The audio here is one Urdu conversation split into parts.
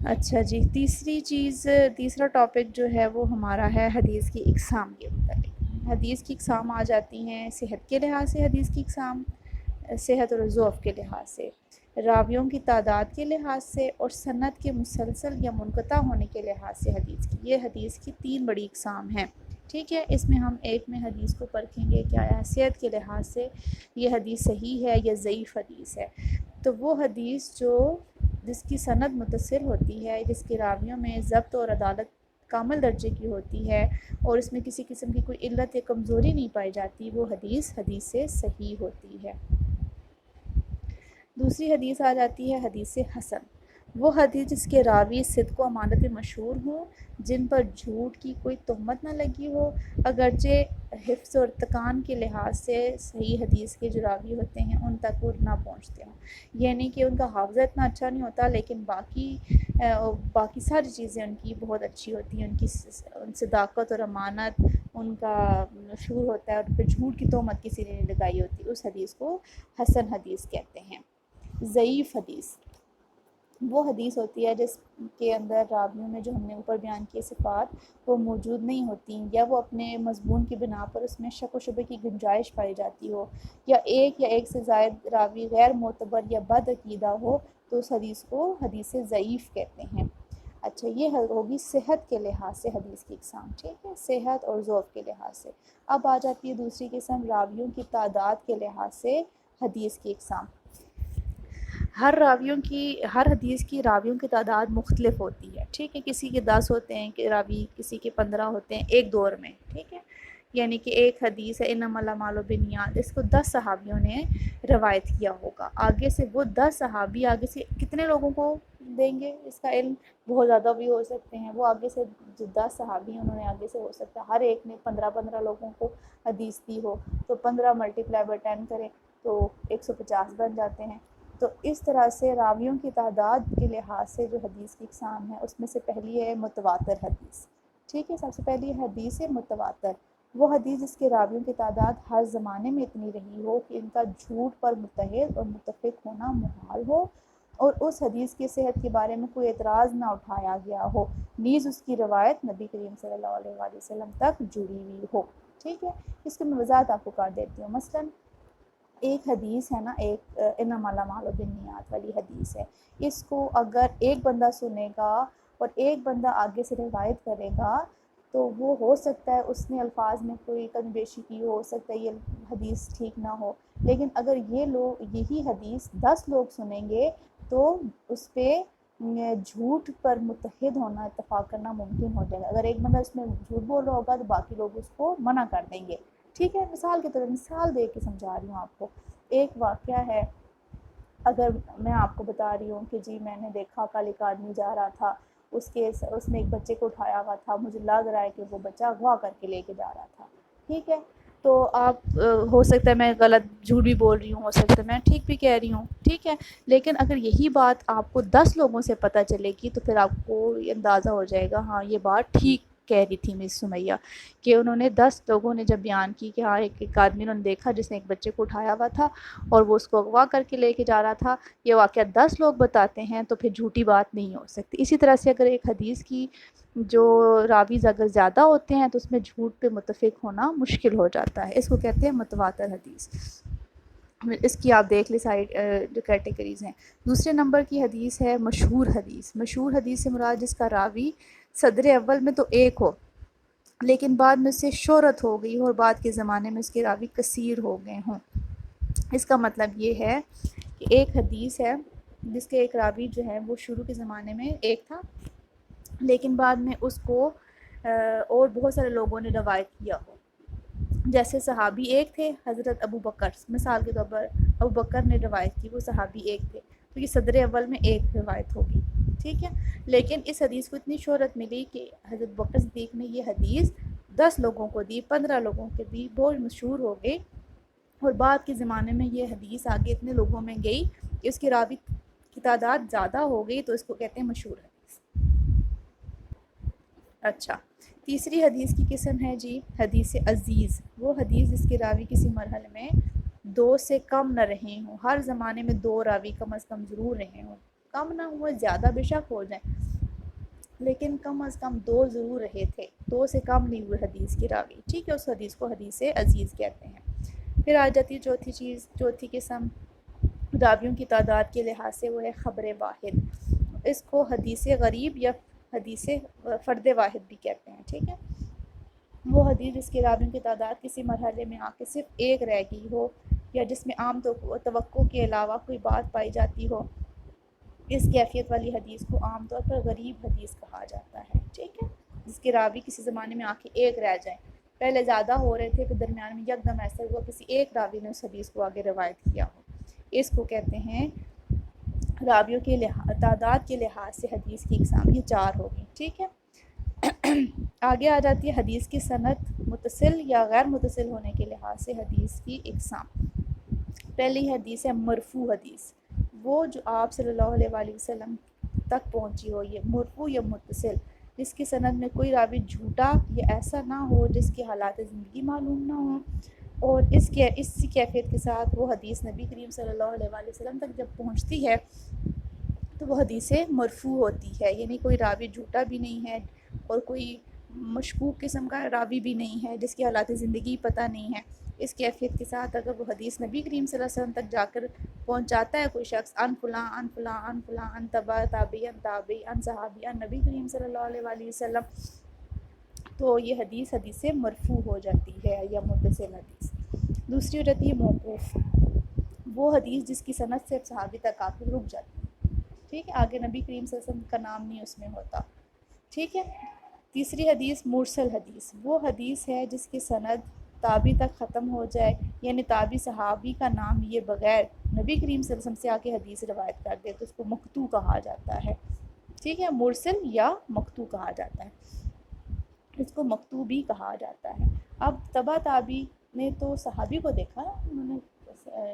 اچھا جی، تیسرا ٹاپک جو ہے وہ ہمارا ہے حدیث کی اقسام کے متعلق۔ حدیث کی اقسام آ جاتی ہیں صحت کے لحاظ سے، حدیث کی اقسام صحت اور ضعف کے لحاظ سے، راویوں کی تعداد کے لحاظ سے، اور سند کے مسلسل یا منقطع ہونے کے لحاظ سے حدیث کی۔ یہ حدیث کی 3 بڑی اقسام ہیں، ٹھیک ہے۔ اس میں ہم ایک میں حدیث کو پرکھیں گے کہ آیا صحت کے لحاظ سے یہ حدیث صحیح ہے یا ضعیف حدیث ہے۔ تو وہ حدیث جس کی سند متصل ہوتی ہے، جس کے راویوں میں ضبط اور عدالت کامل درجے کی ہوتی ہے، اور اس میں کسی قسم کی کوئی علت یا کمزوری نہیں پائی جاتی، وہ حدیث سے صحیح ہوتی ہے۔ دوسری حدیث آ جاتی ہے حدیث حسن۔ وہ حدیث جس کے راوی صدق و امانت میں مشہور ہوں، جن پر جھوٹ کی کوئی تہمت نہ لگی ہو، اگرچہ حفظ اور اتقان کے لحاظ سے صحیح حدیث کے جو راوی ہوتے ہیں ان تک وہ نہ پہنچتے ہوں، یعنی کہ ان کا حافظہ اتنا اچھا نہیں ہوتا، لیکن باقی ساری چیزیں ان کی بہت اچھی ہوتی ہیں، ان صداقت اور امانت ان کا مشہور ہوتا ہے، اور ان پہ جھوٹ کی تہمت کسی نے نہیں لگائی ہوتی، اس حدیث کو حسن حدیث کہتے ہیں۔ ضعیف حدیث وہ حدیث ہوتی ہے جس کے اندر راویوں میں جو ہم نے اوپر بیان کیے صفات وہ موجود نہیں ہوتی، یا وہ اپنے مضمون کی بنا پر اس میں شک و شبہ کی گنجائش پائی جاتی ہو، یا ایک سے زائد راوی غیر معتبر یا بد عقیدہ ہو، تو اس حدیث کو حدیث ضعیف کہتے ہیں۔ اچھا، یہ ہوگی صحت کے لحاظ سے حدیث کی اقسام، ٹھیک ہے، صحت اور ضعف کے لحاظ سے۔ اب آ جاتی ہے دوسری قسم راویوں کی تعداد کے لحاظ سے حدیث کی اقسام۔ ہر حدیث کی راویوں کی تعداد مختلف ہوتی ہے، ٹھیک ہے، کسی کے 10 ہوتے ہیں کہ راوی، کسی کے 15 ہوتے ہیں ایک دور میں، ٹھیک ہے، یعنی کہ ایک حدیث ہے انما الاعمال بالنیات، اس کو 10 صحابیوں نے روایت کیا ہوگا، آگے سے وہ 10 صحابی آگے سے کتنے لوگوں کو دیں گے، اس کا علم بہت زیادہ بھی ہو سکتے ہیں، وہ آگے سے جو 10 صحابی ہیں انہوں نے آگے سے ہو سکتا ہے ہر ایک نے 15 لوگوں کو حدیث دی ہو، تو 15 ملٹیپلائی بائی 10 کریں تو 150 بن جاتے ہیں۔ تو اس طرح سے راویوں کی تعداد کے لحاظ سے جو حدیث کی اقسام ہے اس میں سے پہلی ہے متواتر حدیث، ٹھیک ہے، سب سے پہلی حدیث ہے متواتر۔ وہ حدیث جس کے راویوں کی تعداد ہر زمانے میں اتنی رہی ہو کہ ان کا جھوٹ پر متحد اور متفق ہونا محال ہو، اور اس حدیث کی صحت کے بارے میں کوئی اعتراض نہ اٹھایا گیا ہو، نیز اس کی روایت نبی کریم صلی اللہ علیہ وآلہ وسلم تک جڑی ہوئی ہو، ٹھیک ہے۔ اس کی میں وضاحت آپ کو کر دیتی ہوں۔ مثلاً ایک حدیث ہے نا، ایک انما الاعمال بالنیات والی حدیث ہے، اس کو اگر ایک بندہ سنے گا اور ایک بندہ آگے سے روایت کرے گا تو وہ ہو سکتا ہے اس نے الفاظ میں کوئی کمی بیشی کی، ہو سکتا ہے یہ حدیث ٹھیک نہ ہو، لیکن اگر یہی حدیث 10 لوگ سنیں گے تو اس پہ جھوٹ پر متحد ہونا، اتفاق کرنا ممکن ہو جائے گا۔ اگر ایک بندہ اس میں جھوٹ بول رہا ہوگا تو باقی لوگ اس کو منع کر دیں گے، ٹھیک ہے۔ مثال کے طور پر مثال دے کے سمجھا رہی ہوں آپ کو، ایک واقعہ ہے، اگر میں آپ کو بتا رہی ہوں کہ جی میں نے دیکھا کل ایک آدمی جا رہا تھا، اس نے ایک بچے کو اٹھایا ہوا تھا، مجھے لگ رہا ہے کہ وہ بچہ اغوا کر کے لے کے جا رہا تھا، ٹھیک ہے، تو آپ ہو سکتا ہے میں غلط جھوٹ بھی بول رہی ہوں، ہو سکتا ہے میں ٹھیک بھی کہہ رہی ہوں، ٹھیک ہے، لیکن اگر یہی بات آپ کو 10 لوگوں سے پتہ چلے گی تو پھر آپ کو یہ اندازہ ہو جائے گا ہاں یہ بات ٹھیک کہہ رہی تھی مس سمیہ، کہ انہوں نے 10 لوگوں نے جب بیان کی کہ ہاں ایک آدمی نے دیکھا جس نے ایک بچے کو اٹھایا ہوا تھا اور وہ اس کو اغوا کر کے لے کے جا رہا تھا، یہ واقعہ 10 لوگ بتاتے ہیں تو پھر جھوٹی بات نہیں ہو سکتی۔ اسی طرح سے اگر ایک حدیث کی جو راویز اگر زیادہ ہوتے ہیں تو اس میں جھوٹ پہ متفق ہونا مشکل ہو جاتا ہے، اس کو کہتے ہیں متواتر حدیث۔ اس کی آپ دیکھ لیں سائڈ جو کیٹیگریز ہیں۔ دوسرے نمبر کی حدیث ہے مشہور حدیث۔ مشہور حدیث سے مراد جس کا راوی صدر اول میں تو ایک ہو لیکن بعد میں سے شہرت ہو گئی ہو اور بعد کے زمانے میں اس کے راوی کثیر ہو گئے ہوں۔ اس کا مطلب یہ ہے کہ ایک حدیث ہے جس کے ایک راوی جو ہے وہ شروع کے زمانے میں ایک تھا لیکن بعد میں اس کو اور بہت سارے لوگوں نے روایت کیا ہو، جیسے صحابی ایک تھے حضرت ابو بکر، مثال کے طور پر ابو بکر نے روایت کی، وہ صحابی ایک تھے، تو یہ صدر اول میں ایک روایت ہوگی، ٹھیک ہے، لیکن اس حدیث کو اتنی شہرت ملی کہ حضرت بکر صدیق نے یہ حدیث 10 لوگوں کو دی، 15 لوگوں کو دی، بہت مشہور ہو گئی، اور بعد کے زمانے میں یہ حدیث آگے اتنے لوگوں میں گئی کہ اس کی راوی کی تعداد زیادہ ہو گئی، تو اس کو کہتے ہیں مشہور حدیث۔ اچھا، تیسری حدیث کی قسم ہے جی حدیث عزیز۔ وہ حدیث جس کے راوی کسی مرحلے میں 2 سے کم نہ رہے ہوں، ہر زمانے میں 2 راوی کم از کم ضرور رہے ہوں، کم نہ ہو زیادہ بے شک ہو جائیں، لیکن کم از کم 2 ضرور رہے تھے، 2 سے کم نہیں ہوئے حدیث کی راوی، ٹھیک ہے، اس حدیث کو حدیث عزیز کہتے ہیں۔ پھر آ جاتی ہے چوتھی قسم راویوں کی تعداد کے لحاظ سے، وہ ہے خبر واحد۔ اس کو حدیث غریب یا حدیث فرد واحد بھی کہتے ہیں، ٹھیک ہے۔ وہ حدیث جس کے راویوں کی تعداد کسی مرحلے میں آ کے صرف ایک رہ گئی ہو، یا جس میں عام توقع کے علاوہ کوئی بات پائی جاتی ہو، اس کیفیت والی حدیث کو عام طور پر غریب حدیث کہا جاتا ہے، ٹھیک ہے، جس کے راوی کسی زمانے میں آ کے ایک رہ جائیں، پہلے زیادہ ہو رہے تھے، پھر درمیان میں یکدم ایسا ہوا کسی ایک راوی نے اس حدیث کو آگے روایت کیا ہو، اس کو کہتے ہیں راویوں کے تعداد کے لحاظ سے حدیث کی اقسام۔ یہ 4 ہوگی، ٹھیک ہے۔ آگے آ جاتی ہے حدیث کی سند متصل یا غیر متصل ہونے کے لحاظ سے حدیث کی اقسام۔ پہلی حدیث ہے مرفوع حدیث، وہ جو آپ صلی اللہ علیہ وآلہ وسلم تک پہنچی ہو، یہ مرفوع یا متصل، جس کی سند میں کوئی راوی جھوٹا یا ایسا نہ ہو جس کے حالات زندگی معلوم نہ ہوں، اور اس کیفیت کے ساتھ وہ حدیث نبی کریم صلی اللہ علیہ وآلہ وسلم تک جب پہنچتی ہے تو وہ حدیث مرفوع ہوتی ہے، یعنی کوئی راوی جھوٹا بھی نہیں ہے اور کوئی مشکوک قسم کا راوی بھی نہیں ہے جس کی حالات زندگی پتہ نہیں ہے۔ اس کیفیت کے ساتھ اگر وہ حدیث نبی کریم صلی اللہ علیہ وسلم تک جا کر پہنچاتا ہے کوئی شخص، ان فلاں ان فلاں ان فلاں ان تبع تابعی ان تابعی ان صحابی ان نبی کریم صلی اللہ علیہ وآلہ وسلم، تو یہ حدیث مرفوع ہو جاتی ہے یا متصل حدیث۔ دوسری ہو جاتی ہے موقوف، وہ حدیث جس کی سند سے صحابی تک آ کے رک جاتی ہے، ٹھیک ہے، آگے نبی کریم صلی اللہ علیہ وسلم کا نام نہیں اس میں ہوتا، ٹھیک ہے۔ تیسری حدیث مرسل حدیث، وہ حدیث ہے جس کی سند تابعی تک ختم ہو جائے، یعنی تابعی صحابی کا نام لیے بغیر نبی کریم صلی اللہ علیہ وسلم سے آ کے حدیث روایت کر دے تو اس کو مقطوع کہا جاتا ہے، ٹھیک ہے، مرسل یا مقطوع کہا جاتا ہے، اس کو مقطوع بھی کہا جاتا ہے۔ اب تبع تابعی نے تو صحابی کو دیکھا نا، انہوں نے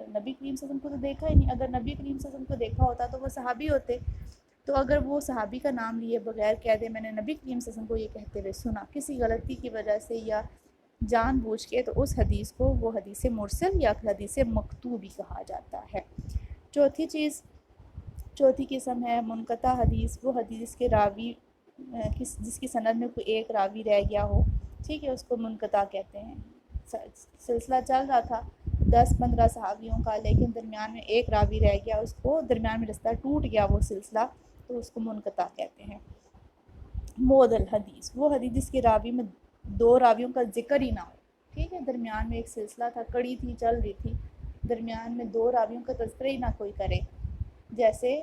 نبی کریم صلی اللہ علیہ وسلم کو تو دیکھا ہی نہیں، اگر نبی کریم صلی اللہ علیہ وسلم کو دیکھا ہوتا تو وہ صحابی ہوتے، تو اگر وہ صحابی کا نام لیے بغیر کہہ دے میں نے نبی کریم صلی اللہ علیہ وسلم کو یہ کہتے ہوئے سنا کسی غلطی کی وجہ سے یا جان بوجھ کے، تو اس حدیث کو وہ حدیث مرسل یا حدیث مقطوع بھی کہا جاتا ہے۔ چوتھی قسم ہے منقطع حدیث، وہ حدیث کے راوی جس کی سند میں کوئی ایک راوی رہ گیا ہو، ٹھیک ہے، اس کو منقطع کہتے ہیں۔ سلسلہ چل رہا تھا 10-15 صحابیوں کا، لیکن درمیان میں ایک راوی رہ گیا، اس کو درمیان میں رستہ ٹوٹ گیا وہ سلسلہ، تو اس کو منقطع کہتے ہیں۔ معضل حدیث، وہ حدیث جس کے راوی میں 2 راویوں کا ذکر ہی نہ ہو، ٹھیک ہے، درمیان میں ایک سلسلہ تھا، کڑی تھی، چل رہی تھی، درمیان میں 2 راویوں کا تذکرہ ہی نہ کوئی کرے، جیسے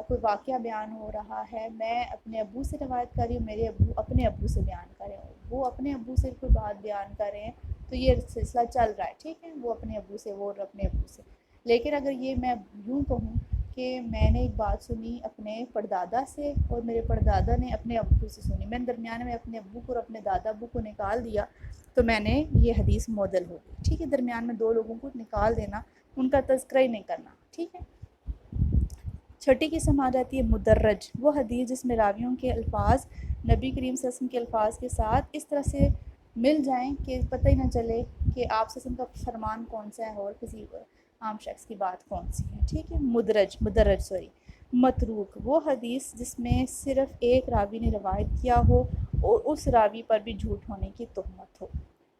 کوئی واقعہ بیان ہو رہا ہے، میں اپنے ابو سے روایت کر رہی ہوں، میرے ابو اپنے ابو سے بیان کر رہے ہیں، وہ اپنے ابو سے کوئی بات بیان کر رہے ہیں، تو یہ سلسلہ چل رہا ہے، ٹھیک ہے، وہ اپنے ابو سے، وہ اپنے ابو سے۔ لیکن اگر یہ میں یوں کہوں کہ میں نے ایک بات سنی اپنے پردادا سے اور میرے پردادا نے اپنے ابو سے سنی، میں نے درمیان میں اپنے ابو کو اور اپنے دادا ابو کو نکال دیا، تو میں نے یہ حدیث معضل ہو گئی، ٹھیک ہے، درمیان میں 2 لوگوں کو نکال دینا، ان کا تذکرہ ہی نہیں کرنا، ٹھیک ہے۔ چھٹی قسم آ جاتی ہے مدرج، وہ حدیث جس میں راویوں کے الفاظ نبی کریم صلی اللہ علیہ وسلم کے الفاظ کے ساتھ اس طرح سے مل جائیں کہ پتہ ہی نہ چلے کہ آپ صلی اللہ علیہ وسلم کا فرمان کون سا ہے اور کسی عام شخص کی بات کون سی ہے، ٹھیک ہے، مدرج متروک، وہ حدیث جس میں صرف ایک راوی نے روایت کیا ہو اور اس راوی پر بھی جھوٹ ہونے کی تہمت ہو،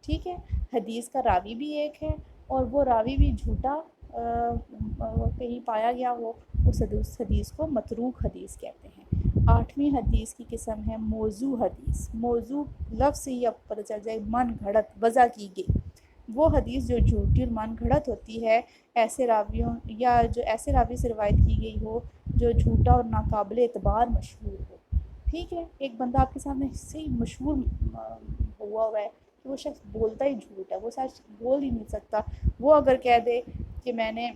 ٹھیک ہے، حدیث کا راوی بھی ایک ہے اور وہ راوی بھی جھوٹا کہیں پایا گیا ہو، اس حدیث کو متروک حدیث کہتے ہیں۔ 8ویں حدیث کی قسم ہے موضوع حدیث، موضوع لفظ سے ہی اب پتہ چل جائے من گھڑت، وضع کی گئی، وہ حدیث جو جھوٹی اور من گھڑت ہوتی ہے، ایسے راویوں یا جو ایسے راوی سے روایت کی گئی ہو جو جھوٹا اور ناقابل اعتبار مشہور ہو، ٹھیک ہے، ایک بندہ آپ کے سامنے صحیح مشہور ہوا ہے کہ وہ شخص بولتا ہی جھوٹ ہے، وہ سچ بول ہی نہیں سکتا، وہ اگر کہہ دے کہ میں نے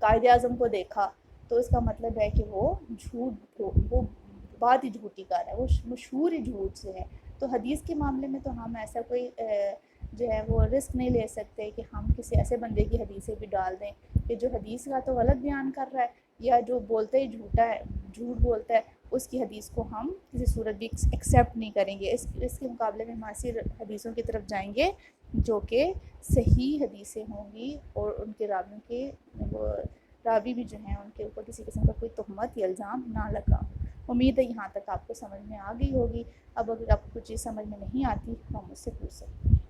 قائد اعظم کو دیکھا تو اس کا مطلب ہے کہ وہ بات ہی جھوٹی کر رہا ہے، وہ مشہور ہی جھوٹ سے ہے۔ تو حدیث کے معاملے میں تو ہم ایسا کوئی جو ہے وہ رسک نہیں لے سکتے کہ ہم کسی ایسے بندے کی حدیثیں بھی ڈال دیں کہ جو حدیث کا تو غلط بیان کر رہا ہے یا جو بولتے ہی جھوٹ بولتا ہے، اس کی حدیث کو ہم کسی صورت بھی ایکسیپٹ نہیں کریں گے۔ اس کے مقابلے میں ہم ایسی حدیثوں کی طرف جائیں گے جو کہ صحیح حدیثیں ہوں گی اور ان کے راویوں کے راوی بھی جو ہیں ان کے اوپر کسی قسم کا کوئی تہمت یا الزام نہ لگا۔ امید ہے یہاں تک آپ کو سمجھ میں آ گئی ہوگی. اب اگر آپ کو کوئی چیز سمجھ میں نہیں آتی تو آپ مجھ سے پوچھ سکتے ہیں.